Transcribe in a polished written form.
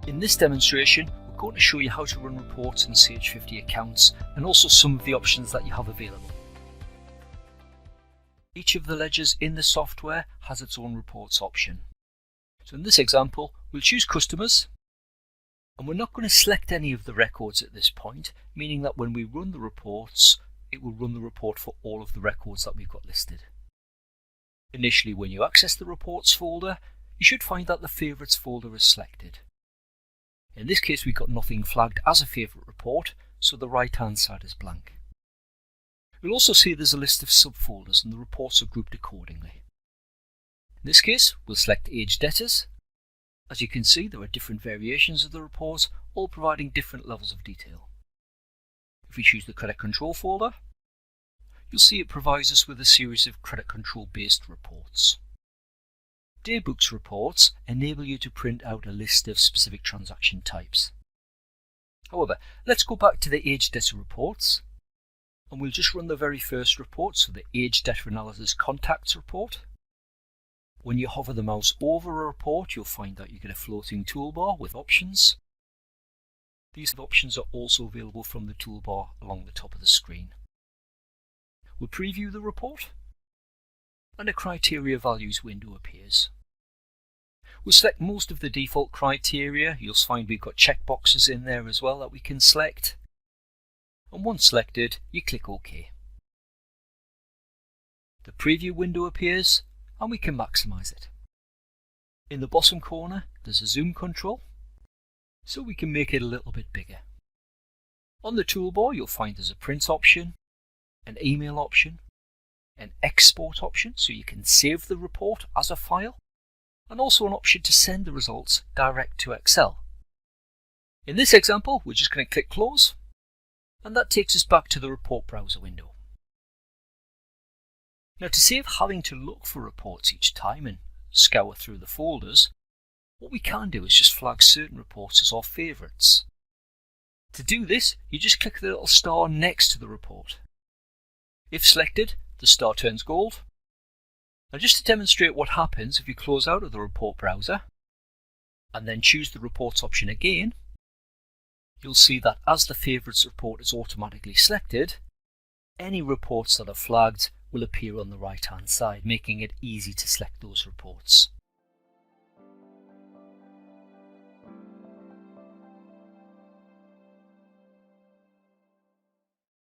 In this demonstration, we're going to show you how to run reports in Sage 50 accounts and also some of the options that you have available. Each of the ledgers in the software has its own reports option. So in this example, we'll choose customers, and we're not going to select any of the records at this point, meaning that when we run the reports, it will run the report for all of the records that we've got listed. Initially, when you access the reports folder, you should find that the favorites folder is selected. In this case, we've got nothing flagged as a favorite report, so the right hand side is blank. You'll also see there's a list of subfolders and the reports are grouped accordingly. In this case, we'll select aged debtors. As you can see, there are different variations of the report, all providing different levels of detail. If we choose the credit control folder, you'll see it provides us with a series of credit control based reports. Daybooks reports enable you to print out a list of specific transaction types. However, let's go back to the aged debtor reports, and we'll just run the very first report, so the aged debtor analysis contacts report. When you hover the mouse over a report, you'll find that you get a floating toolbar with options. These options are also available from the toolbar along the top of the screen. We'll preview the report, and a criteria values window appears. We'll select most of the default criteria. You'll find we've got checkboxes in there as well that we can select. And once selected, you click OK. The preview window appears, and we can maximize it. In the bottom corner, there's a zoom control, so we can make it a little bit bigger. On the toolbar, you'll find there's a print option, an email option, an export option, so you can save the report as a file, and also an option to send the results direct to Excel. In this example, we're just going to click Close, and that takes us back to the report browser window. Now, to save having to look for reports each time and scour through the folders, what we can do is just flag certain reports as our favourites. To do this, you just click the little star next to the report. If selected, the star turns gold. Now, just to demonstrate what happens if you close out of the report browser and then choose the reports option again, you'll see that as the favourites report is automatically selected, any reports that are flagged will appear on the right hand side, making it easy to select those reports.